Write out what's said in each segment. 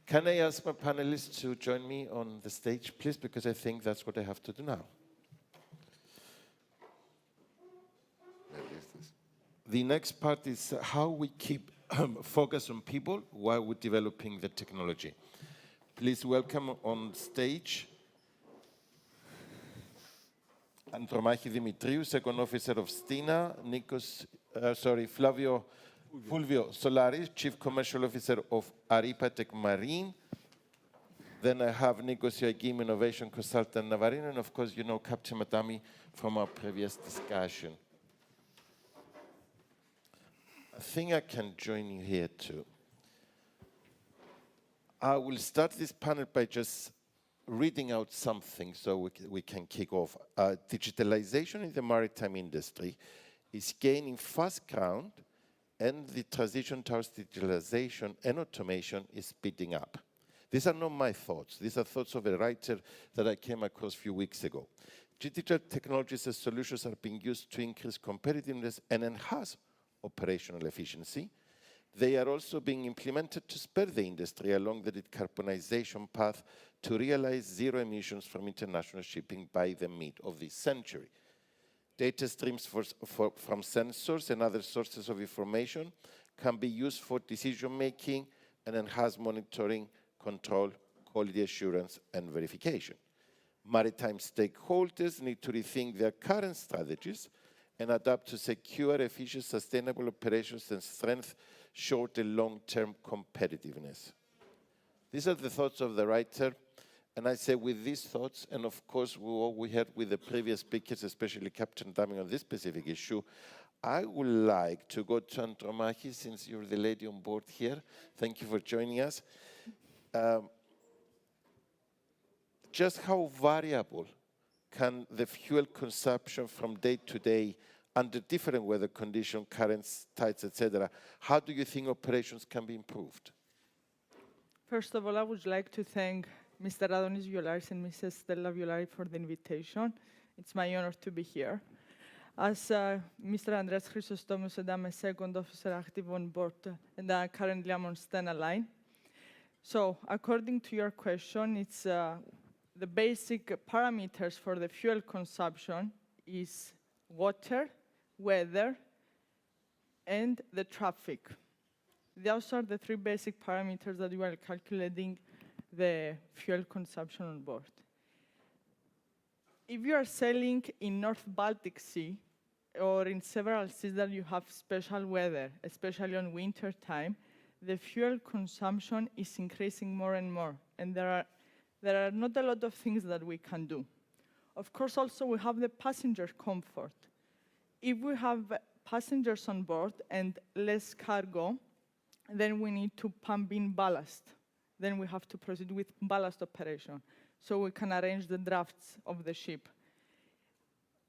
Can I ask my panelists to join me on the stage, please? Because I think that's what I have to do now. The next part is how we keep focus on people while we're developing the technology. Please welcome on stage Andromachi Demetriou, Second Officer of STINA, Fulvio Solari, Chief Commercial Officer of Aripatec Marine. Then I have Nikos Ioakeim, Innovation Consultant Navarino, and of course you know Captain Adami from our previous discussion. I think I can join you here too. I will start this panel by just reading out something so we can kick off. Digitalization in the maritime industry is gaining fast ground, and the transition towards digitalization and automation is speeding up. These are not my thoughts. These are thoughts of a writer that I came across a few weeks ago. Digital technologies and solutions are being used to increase competitiveness and enhance operational efficiency. They are also being implemented to spur the industry along the decarbonization path to realize zero emissions from international shipping by the mid of this century. Data streams from sensors and other sources of information can be used for decision-making and enhanced monitoring, control, quality assurance, and verification. Maritime stakeholders need to rethink their current strategies and adapt to secure, efficient, sustainable operations and strengthen short and long-term competitiveness. These are the thoughts of the writer, and I say with these thoughts, and of course what we had with the previous speakers, especially Captain Adami on this specific issue, I would like to go to Andromachi, since you're the lady on board here. Thank you for joining us. Just how variable can the fuel consumption from day to day under different weather conditions, currents, tides, etc., how do you think operations can be improved? First of all, I would like to thank Mr. Adonis Violaris and Mrs. Stella Violari for the invitation. It's my honor to be here. As Mr. Andreas Chrysostomou said, I'm a second officer active on board, and currently I'm on STENA line. So, according to your question, it's the basic parameters for the fuel consumption is water, weather, and the traffic. Those are the three basic parameters that we are calculating the fuel consumption on board. If you are sailing in North Baltic Sea or in several seas that you have special weather, especially on winter time, the fuel consumption is increasing more and more, and there are not a lot of things that we can do. Of course, also we have the passenger comfort. If we have passengers on board and less cargo, then we need to pump in ballast. Then we have to proceed with ballast operation, so we can arrange the drafts of the ship.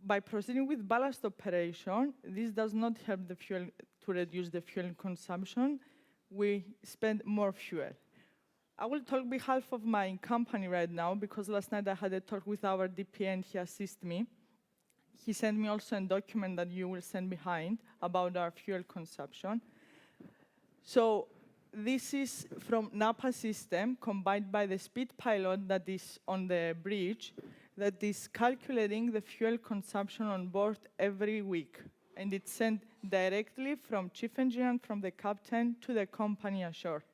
By proceeding with ballast operation, this does not help the fuel to reduce the fuel consumption. We spend more fuel. I will talk on behalf of my company right now, because last night I had a talk with our DPA and he assisted me. He sent me also a document that you will send behind about our fuel consumption. So this is from NAPA system combined by the speed pilot that is on the bridge that is calculating the fuel consumption on board every week. And it's sent directly from chief engineer and from the captain to the company ashore.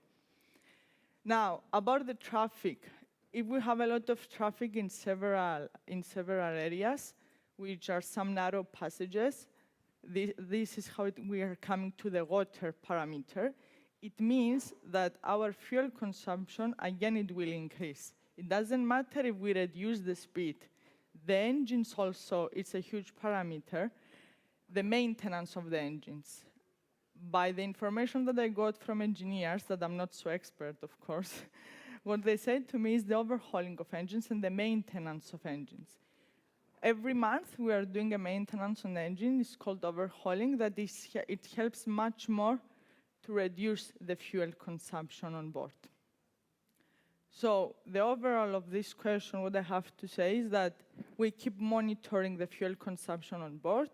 Now, about the traffic, if we have a lot of traffic in several areas, which are some narrow passages, this is how we are coming to the water parameter. It means that our fuel consumption, again, it will increase. It doesn't matter if we reduce the speed. The engines also, it's a huge parameter, the maintenance of the engines. By the information that I got from engineers, that I'm not so expert, of course, what they said to me is the overhauling of engines and the maintenance of engines. Every month, we are doing a maintenance on the engine. It's called overhauling. It helps much more to reduce the fuel consumption on board. So the overall of this question, what I have to say is that we keep monitoring the fuel consumption on board.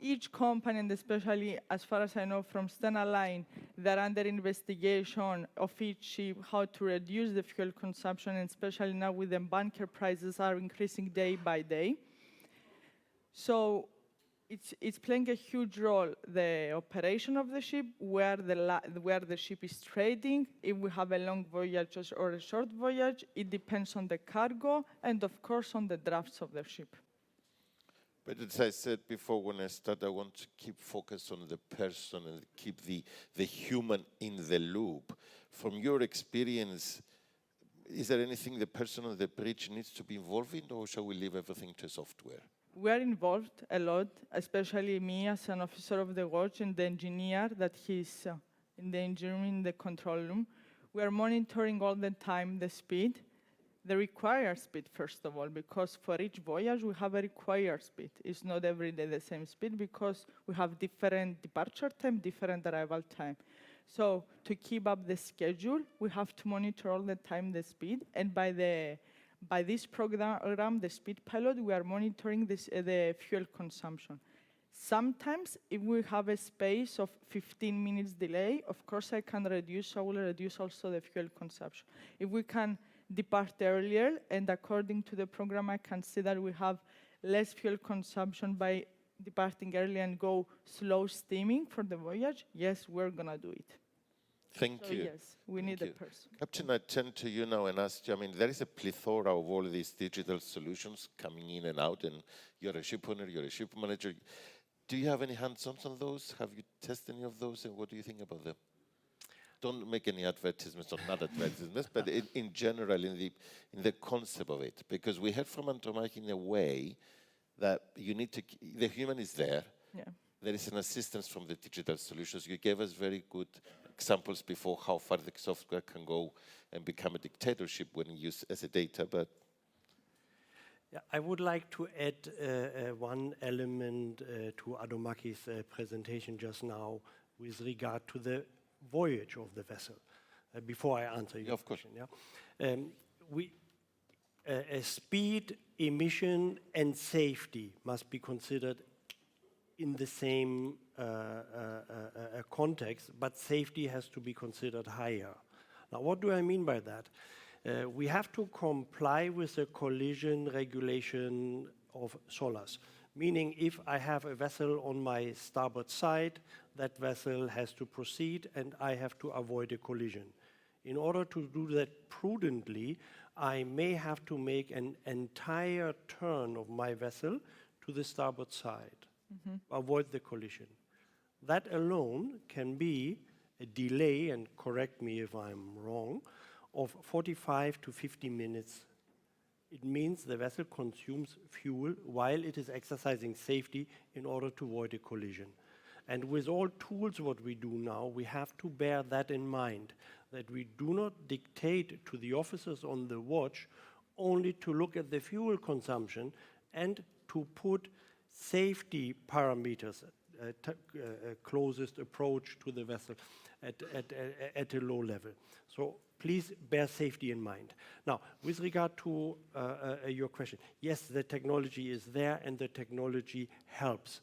each company, and especially as far as I know from Stena Line, they're under investigation of each ship how to reduce the fuel consumption, and especially now with the bunker prices are increasing day by day. So it's playing a huge role, the operation of the ship, where the ship is trading, if we have a long voyage or a short voyage. It depends on the cargo and, of course, on the drafts of the ship. But as I said before, when I start, I want to keep focus on the person and keep the human in the loop. From your experience, is there anything the person on the bridge needs to be involved in, or shall we leave everything to software? We are involved a lot, especially me as an officer of the watch and the engineer that he's in the engine room, in the control room. We are monitoring all the time the speed, the required speed, first of all, because for each voyage we have a required speed. It's not every day the same speed because we have different departure time, different arrival time. So to keep up the schedule, we have to monitor all the time the speed, and by this program, the Speed Pilot, we are monitoring the fuel consumption. Sometimes, if we have a space of 15 minutes delay, of course I will reduce also the fuel consumption. If we can depart earlier, and according to the program, I can see that we have less fuel consumption by departing early and go slow steaming for the voyage, yes, we're gonna do it. Thank you. Yes, we need a person. Captain, I turn to you now and ask you, I mean, there is a plethora of all these digital solutions coming in and out, and you're a ship owner, you're a ship manager. Do you have any hands-on on those? Have you tested any of those, and what do you think about them? Don't make any advertisements or not advertisements, but in general, in the concept of it, because we heard from Andromachi in a way that you need to, the human is there. Yeah. There is an assistance from the digital solutions. You gave us very good examples before how far the software can go and become a dictatorship when used as a data, but... Yeah, I would like to add one element to Andromachi's presentation just now with regard to the voyage of the vessel, before I answer your question. Yeah? Speed, emission, and safety must be considered in the same context, but safety has to be considered higher. Now, what do I mean by that? We have to comply with the collision regulation of SOLAS, meaning if I have a vessel on my starboard side, that vessel has to proceed and I have to avoid a collision. In order to do that prudently, I may have to make an entire turn of my vessel to the starboard side, avoid the collision. That alone can be a delay, and correct me if I'm wrong, of 45 to 50 minutes. It means the vessel consumes fuel while it is exercising safety in order to avoid a collision. And with all tools what we do now, we have to bear that in mind, that we do not dictate to the officers on the watch only to look at the fuel consumption and to put safety parameters, closest approach to the vessel at a low level. So please bear safety in mind. Now, with regard to your question, yes, the technology is there and the technology helps.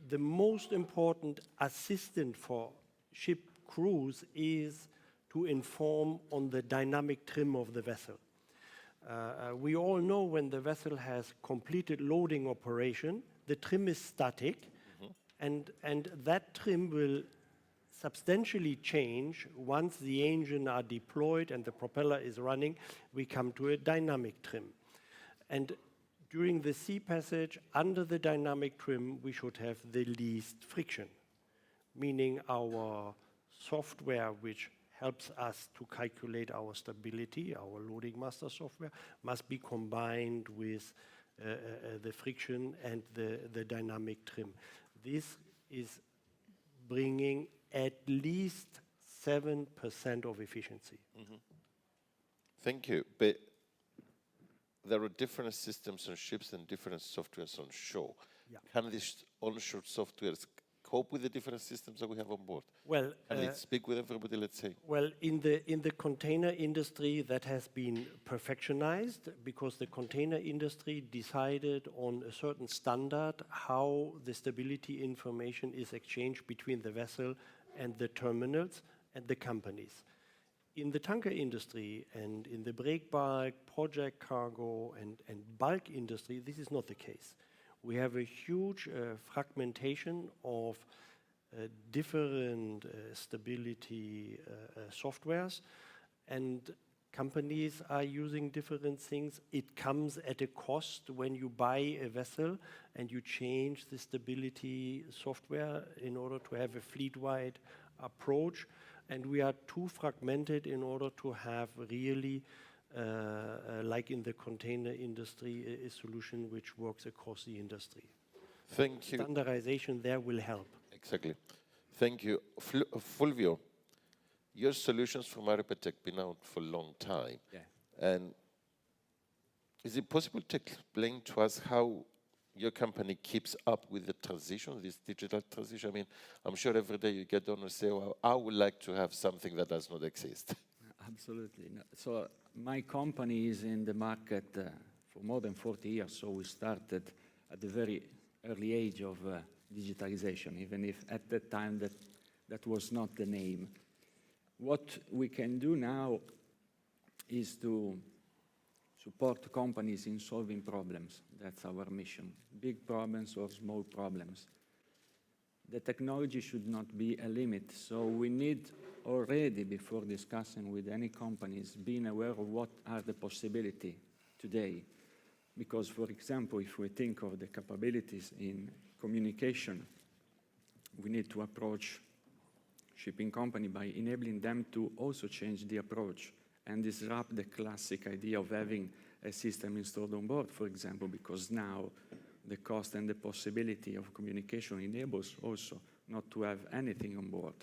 The most important assistant for ship crews is to inform on the dynamic trim of the vessel. We all know when the vessel has completed loading operation, the trim is static, and that trim will substantially change once the engine are deployed and the propeller is running. We come to a dynamic trim. And during the sea passage, under the dynamic trim, we should have the least friction, meaning our software, which helps us to calculate our stability, our loading master software, must be combined with the friction and the dynamic trim. This is bringing at least 7% of efficiency. Thank you. But there are different systems on ships and different softwares on shore. Yeah. Can these onshore softwares cope with the different systems that we have on board? Well, Can it speak with everybody, let's say? well, in the container industry, that has been perfectionized because the container industry decided on a certain standard how the stability information is exchanged between the vessel and the terminals and the companies. In the tanker industry and in the break bulk, project cargo, and bulk industry, this is not the case. We have a huge fragmentation of different stability softwares, and companies are using different things. It comes at a cost when you buy a vessel and you change the stability software in order to have a fleet-wide approach. And we are too fragmented in order to have really, like in the container industry, a solution which works across the industry. Thank you. Standardization there will help. Exactly. Thank you. Fulvio, your solutions from Aripet have been out for a long time. Yeah. And is it possible to explain to us how your company keeps up with the transition, this digital transition? I mean, I'm sure every day you get on and say, well, I would like to have something that does not exist. Absolutely. No. So my company is in the market for more than 40 years, so we started at the very early age of digitalization, even if at that time that was not the name. What we can do now is to support companies in solving problems. That's our mission. Big problems or small problems. The technology should not be a limit, so we need already, before discussing with any companies, being aware of what are the possibilities today. Because, for example, if we think of the capabilities in communication, we need to approach shipping company by enabling them to also change the approach and disrupt the classic idea of having a system installed on board, for example, because now the cost and the possibility of communication enables also not to have anything on board.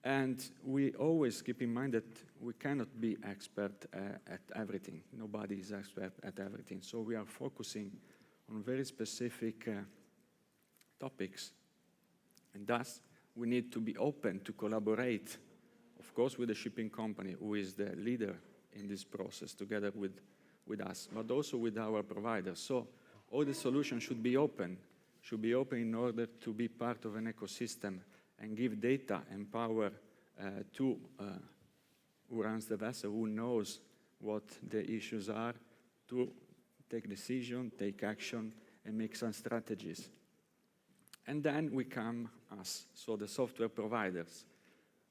And we always keep in mind that we cannot be expert at everything. Nobody is expert at everything. So we are focusing on very specific topics. And thus, we need to be open to collaborate, of course, with the shipping company, who is the leader in this process, together with us, but also with our providers. So all the solutions should be open in order to be part of an ecosystem and give data and power to who runs the vessel, who knows what the issues are, to take decision, take action, and make some strategies. And then we come us, so the software providers.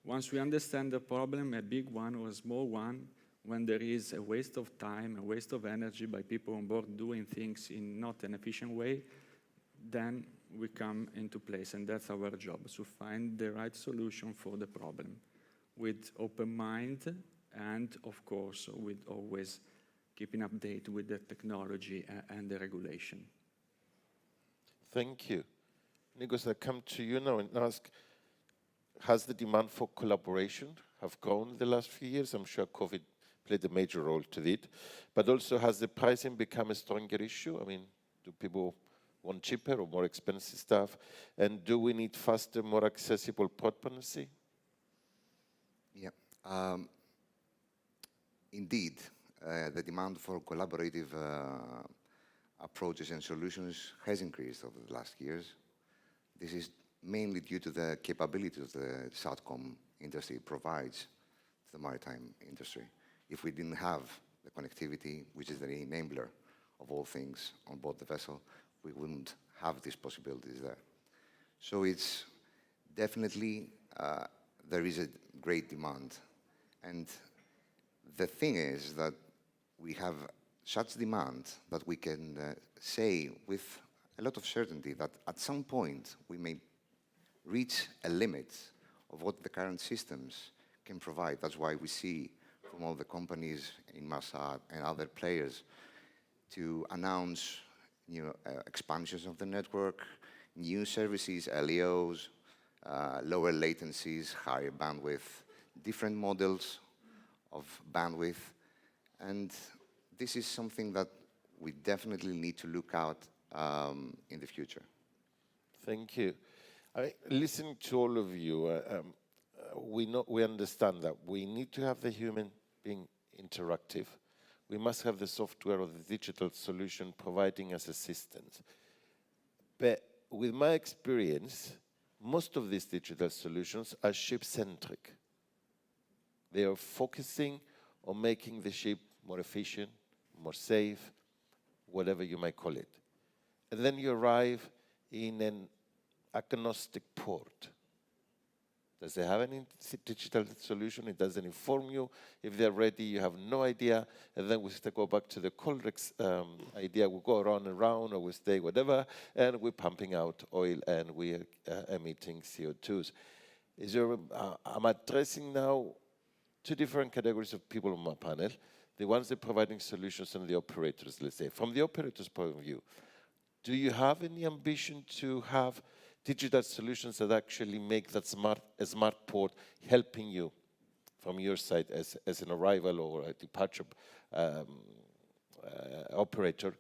Once we understand the problem, a big one or a small one, when there is a waste of time, a waste of energy by people on board doing things in not an efficient way, then we come into place, and that's our job, to find the right solution for the problem with open mind and, of course, with always keeping update with the technology and the regulation. Thank you. Nikos, I come to you now and ask, has the demand for collaboration have grown in the last few years? I'm sure COVID played a major role to it, but also has the pricing become a stronger issue? I mean, do people want cheaper or more expensive stuff? And do we need faster, more accessible port policy? Yeah, indeed, the demand for collaborative approaches and solutions has increased over the last years. This is mainly due to the capabilities the SATCOM industry provides to the maritime industry. If we didn't have the connectivity, which is the enabler of all things on board the vessel, we wouldn't have these possibilities there. So it's definitely, there is a great demand. And the thing is that we have such demand that we can say with a lot of certainty that at some point we may reach a limit of what the current systems can provide. That's why we see from all the companies in Mossad and other players to announce expansions of the network, new services, LEOs, lower latencies, higher bandwidth, different models of bandwidth. And this is something that we definitely need to look out in the future. Thank you. Listening to all of you, we understand that we need to have the human being interactive. We must have the software or the digital solution providing us assistance. But with my experience, most of these digital solutions are ship-centric. They are focusing on making the ship more efficient, more safe, whatever you might call it. And then you arrive in an agnostic port. Does it have any digital solution? It doesn't inform you. If they're ready, you have no idea. And then we still go back to the Colrex idea. We go around and round, or we stay whatever, and we're pumping out oil and we're emitting CO2s. I'm addressing now two different categories of people on my panel. The ones that are providing solutions and the operators, let's say. From the operator's point of view, do you have any ambition to have digital solutions that actually make that a smart port helping you from your side as an arrival or a departure operator?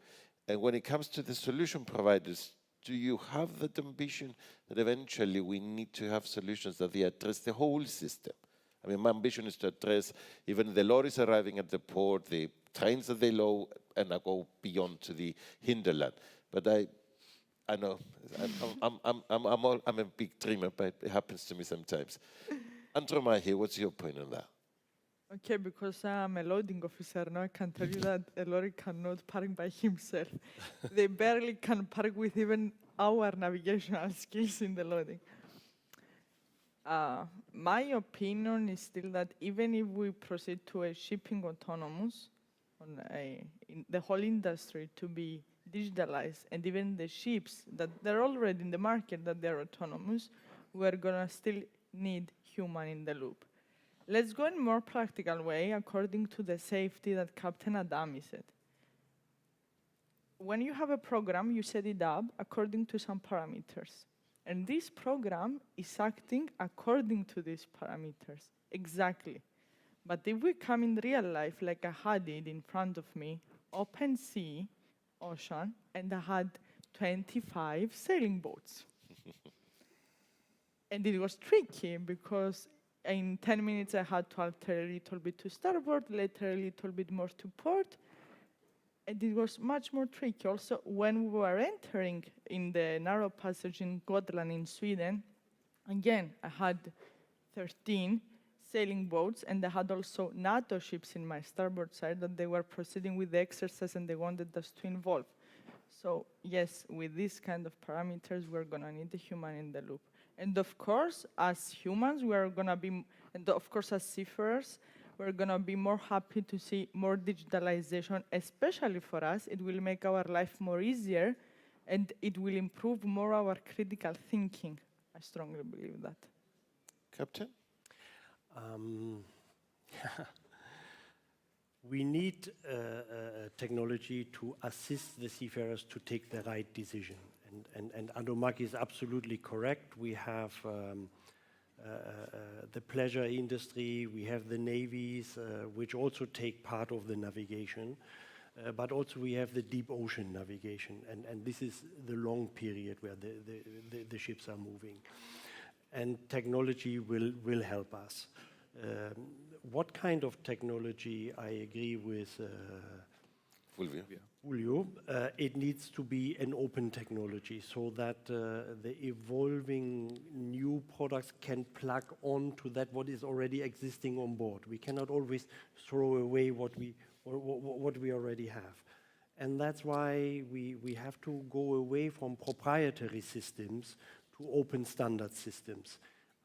And when it comes to the solution providers, do you have that ambition that eventually we need to have solutions that they address the whole system? I mean, my ambition is to address even the lorries arriving at the port, the trains that they load, and I go beyond to the hinterland. But I know I'm a big dreamer, but it happens to me sometimes. Andromachi, what's your point on that? Okay, because I'm a loading officer now, I can tell you that a lorry cannot park by himself. They barely can park with even our navigational skills in the loading. My opinion is still that even if we proceed to a shipping autonomous, in the whole industry to be digitalized, and even the ships that they're already in the market that they're autonomous, we're gonna still need human in the loop. Let's go in a more practical way according to the safety that Captain Adami said. When you have a program, you set it up according to some parameters. And this program is acting according to these parameters, exactly. But if we come in real life, like I had it in front of me, open sea, ocean, and I had 25 sailing boats. And it was tricky because in 10 minutes I had to alter a little bit to starboard, later a little bit more to port, and it was much more tricky. Also, when we were entering in the narrow passage in Gotland in Sweden, again, I had 13 sailing boats, and I had also NATO ships in my starboard side that they were proceeding with the exercise and they wanted us to involve. So yes, with these kind of parameters, we're gonna need the human in the loop. And of course, as humans, we're gonna be, and of course as seafarers, we're gonna be more happy to see more digitalization, especially for us. It will make our life more easier, and it will improve more our critical thinking. I strongly believe that. Captain? We need technology to assist the seafarers to take the right decision. And Andromachi is absolutely correct. We have the pleasure industry, we have the navies, which also take part of the navigation, but also we have the deep ocean navigation, and this is the long period where the ships are moving. And technology will help us. What kind of technology? I agree with Fulvio. It needs to be an open technology so that the evolving new products can plug on to that what is already existing on board. We cannot always throw away what we already have. And that's why we have to go away from proprietary systems to open standard systems,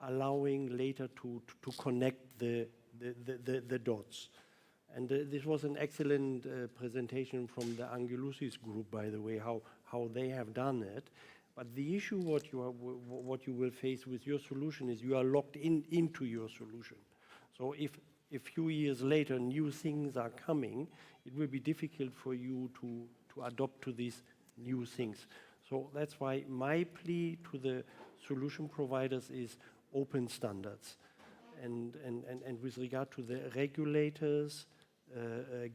allowing later to connect the dots. And this was an excellent presentation from the Angelusis group, by the way, how they have done it. But the issue what you will face with your solution is you are locked into your solution. So if a few years later new things are coming, it will be difficult for you to adopt to these new things. So that's why my plea to the solution providers is open standards. And with regard to the regulators,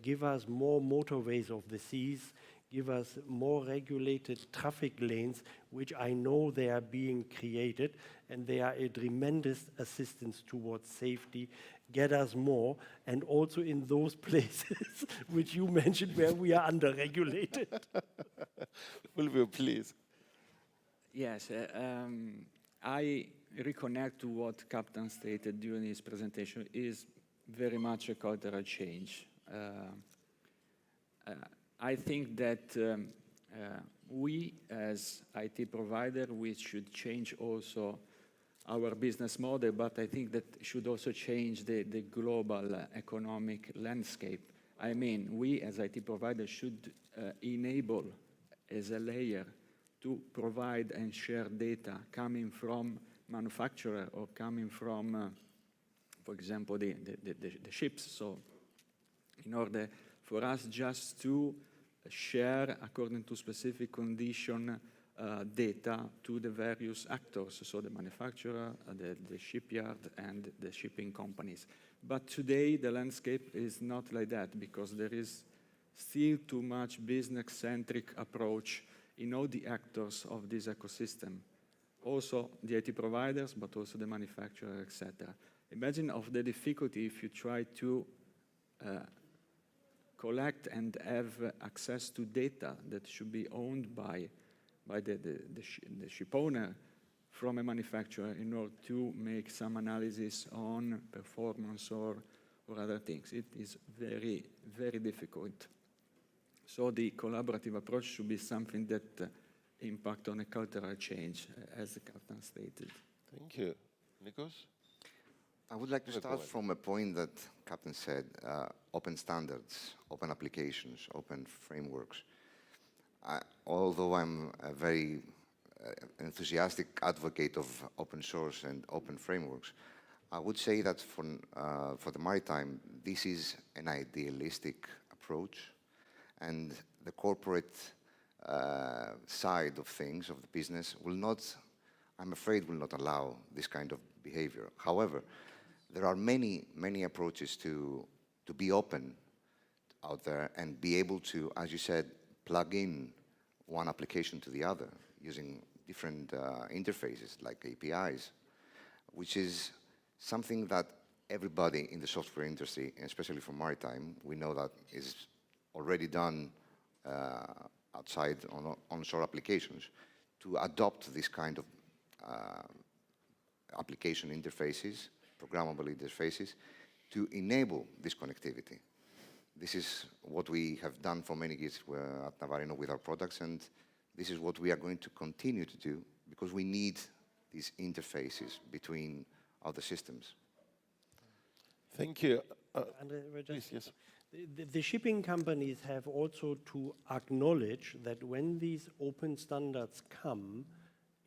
give us more motorways of the seas, give us more regulated traffic lanes, which I know they are being created, and they are a tremendous assistance towards safety, get us more, and also in those places which you mentioned where we are under-regulated. Fulvio, please. Yes, I reconnect to what Captain stated during his presentation is very much a cultural change. I think that we as IT provider, we should change also our business model, but I think that should also change the global economic landscape. I mean, we as IT providers should enable as a layer to provide and share data coming from manufacturer or coming from, for example, the ships. So in order for us just to share according to specific condition data to the various actors, so the manufacturer, the shipyard, and the shipping companies. But today the landscape is not like that because there is still too much business-centric approach in all the actors of this ecosystem. Also the IT providers, but also the manufacturer, etc. Imagine of the difficulty if you try to collect and have access to data that should be owned by the ship owner from a manufacturer in order to make some analysis on performance or other things. It is very, very difficult. So the collaborative approach should be something that impact on a cultural change, as the captain stated. Thank you. Nikos? I would like to start from a point that Captain said, open standards, open applications, open frameworks. Although I'm a very enthusiastic advocate of open source and open frameworks, I would say that for the maritime, this is an idealistic approach, and the corporate side of things, of the business, will not, I'm afraid, will not allow this kind of behavior. However, there are many, many approaches to be open out there and be able to, as you said, plug in one application to the other using different interfaces like APIs, which is something that everybody in the software industry, especially for maritime, we know that is already done outside on onshore applications, to adopt this kind of application interfaces, programmable interfaces, to enable this connectivity. This is what we have done for many years at Navarino with our products, and this is what we are going to continue to do because we need these interfaces between other systems. Thank you. Please, yes. The shipping companies have also to acknowledge that when these open standards come,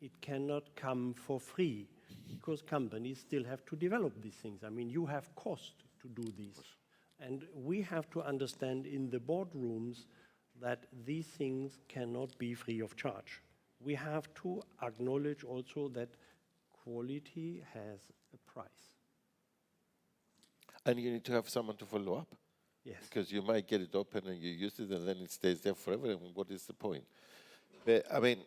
it cannot come for free because companies still have to develop these things. I mean, you have cost to do these. And we have to understand in the boardrooms that these things cannot be free of charge. We have to acknowledge also that quality has a price. And you need to have someone to follow up. Yes. Because you might get it open and you use it and then it stays there forever. And what is the point? But, I mean,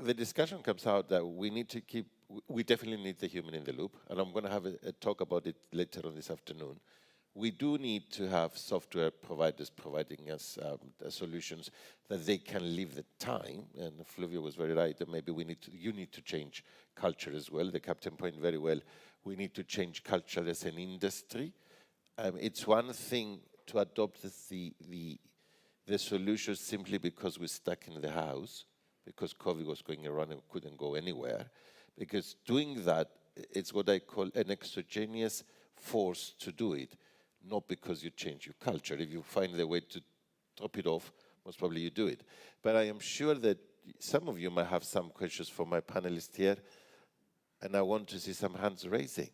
the discussion comes out that we need to keep, we definitely need the human in the loop. And I'm going to have a talk about it later on this afternoon. We do need to have software providers providing us solutions that they can live the time. And Fulvio was very right that maybe you need to change culture as well. The captain pointed very well. We need to change culture as an industry. It's one thing to adopt the solutions simply because we're stuck in the house, because COVID was going around and couldn't go anywhere. Because doing that, it's what I call an exogenous force to do it, not because you change your culture. If you find the way to drop it off, most probably you do it. But I am sure that some of you might have some questions for my panelists here, and I want to see some hands raising.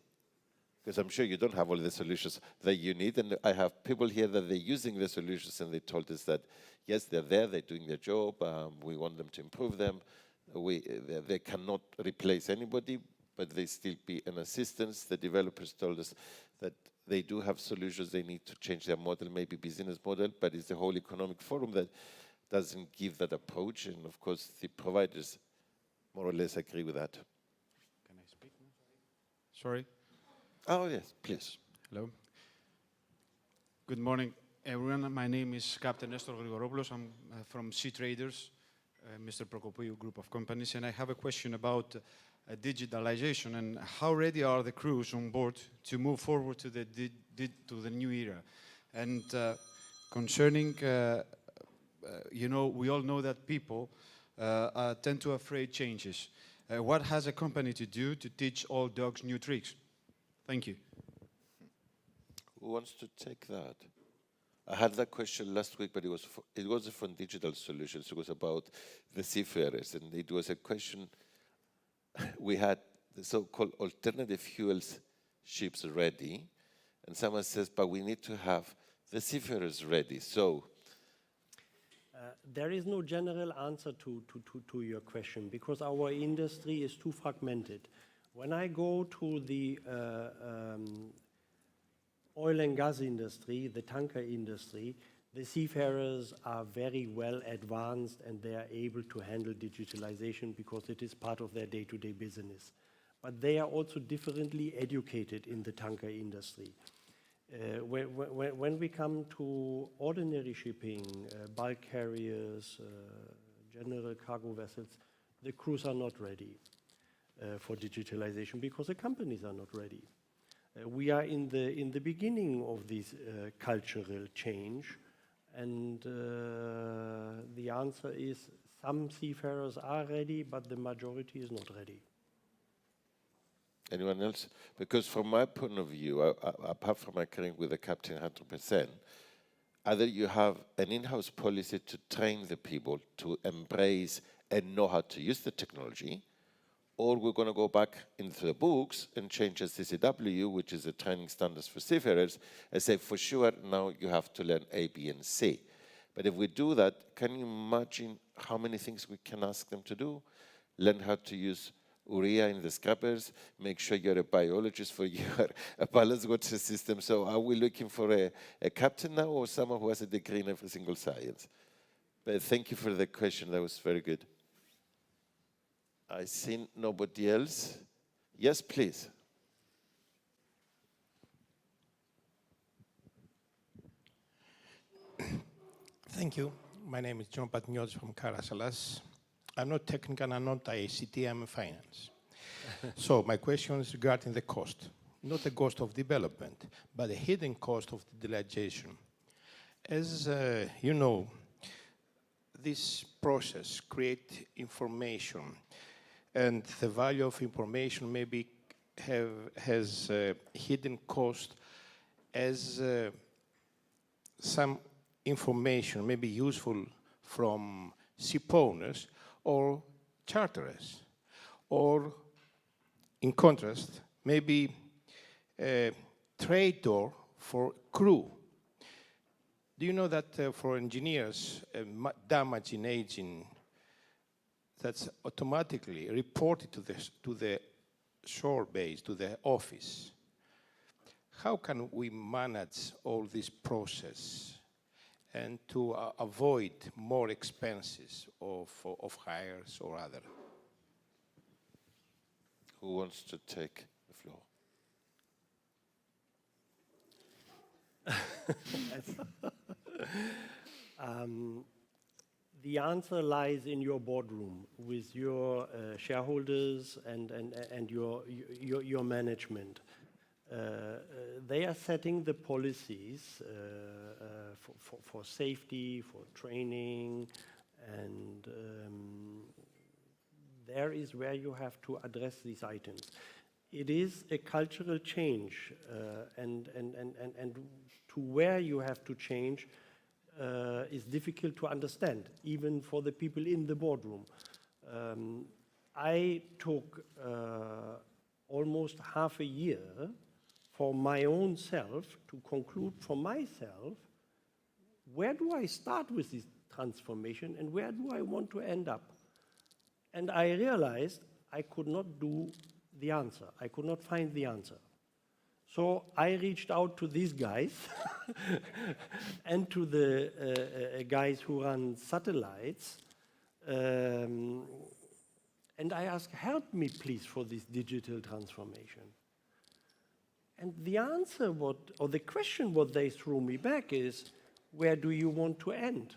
Because I'm sure you don't have all the solutions that you need. And I have people here that they're using the solutions and they told us that, yes, they're there, they're doing their job, we want them to improve them. They cannot replace anybody, but they still be an assistance. The developers told us that they do have solutions. They need to change their model, maybe business model, but it's the whole economic forum that doesn't give that approach. And of course, the providers more or less agree with that. Can I speak now? Sorry. Oh, yes, please. Hello. Good morning, everyone. My name is Captain Nestor Grigoropoulos. I'm from Sea Traders, Mr. Prokopiou Group of Companies, and I have a question about digitalization and how ready are the crews on board to move forward to the new era. And concerning, you know, we all know that people tend to afraid changes. What has a company to do to teach all dogs new tricks? Thank you. Who wants to take that? I had that question last week, but it was from Digital Solutions. It was about the seafarers, and it was a question. We had the so-called alternative fuels ships ready, and someone says, but we need to have the seafarers ready. So there is no general answer to your question because our industry is too fragmented. When I go to the oil and gas industry, the tanker industry, the seafarers are very well advanced and they are able to handle digitalization because it is part of their day-to-day business. But they are also differently educated in the tanker industry. When we come to ordinary shipping, bulk carriers, general cargo vessels, the crews are not ready for digitalization because the companies are not ready. We are in the beginning of this cultural change, and the answer is some seafarers are ready, but the majority is not ready. anyone else? Because from my point of view, apart from agreeing with the captain 100%, either you have an in-house policy to train the people to embrace and know how to use the technology, or we're going to go back into the books and change STCW, which is the training standards for seafarers, and say, for sure, now you have to learn A, B, and C. But if we do that, can you imagine how many things we can ask them to do? Learn how to use urea in the scrubbers, make sure you're a biologist for your a balanced water system. So are we looking for a captain now or someone who has a degree in every single science? But thank you for the question. That was very good. I see nobody else. Yes, please. Thank you. My name is John Patnios from Karasalas. I'm not technical, I'm not ICT, I'm in finance. So my question is regarding the cost. Not the cost of development, but the hidden cost of digitalization. As you know, this process creates information, and the value of information maybe has hidden cost as some information may be useful from ship owners or charterers, or in contrast, maybe a trade door for crew. Do you know that for engineers, damage in engine that's automatically reported to the shore base, to the office? How can we manage all this process and to avoid more expenses of hires or other? Who wants to take the floor? The answer lies in your boardroom with your shareholders and your management. They are setting the policies for safety, for training, and there is where you have to address these items. It is a cultural change, and to where you have to change is difficult to understand, even for the people in the boardroom. I took almost half a year for my own self to conclude for myself, where do I start with this transformation and where do I want to end up? And I realized I could not do the answer. I could not find the answer. So I reached out to these guys and to the guys who run satellites, and I asked, help me please for this digital transformation. And the answer, or the question what they threw me back is, where do you want to end?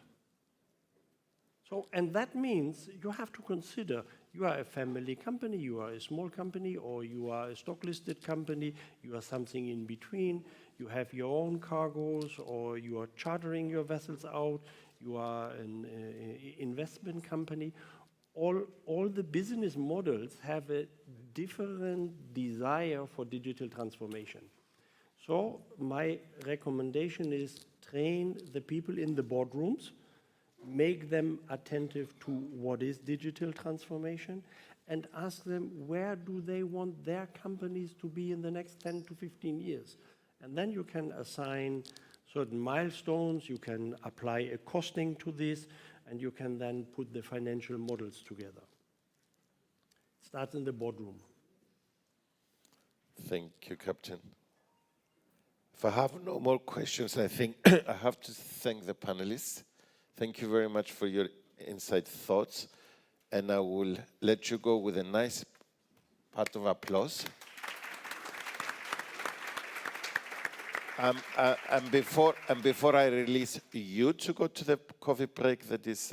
So, and that means you have to consider, you are a family company, you are a small company, or you are a stock-listed company, you are something in between, you have your own cargoes, or you are chartering your vessels out, you are an investment company. All the business models have a different desire for digital transformation. So my recommendation is train the people in the boardrooms, make them attentive to what is digital transformation, and ask them where do they want their companies to be in the next 10 to 15 years. And then you can assign certain milestones, you can apply a costing to this, and you can then put the financial models together. Start in the boardroom. Thank you, Captain. If I have no more questions, I think I have to thank the panelists. Thank you very much for your insight thoughts. And I will let you go with a nice part of applause. And before I release you to go to the coffee break that is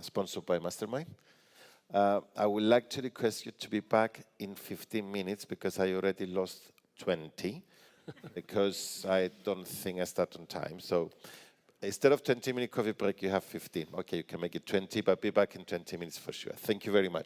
sponsored by Mastermind, I would like to request you to be back in 15 minutes because I already lost 20 because I don't think I start on time. So instead of 20-minute coffee break, you have 15. Okay, you can make it 20, but be back in 20 minutes for sure. Thank you very much.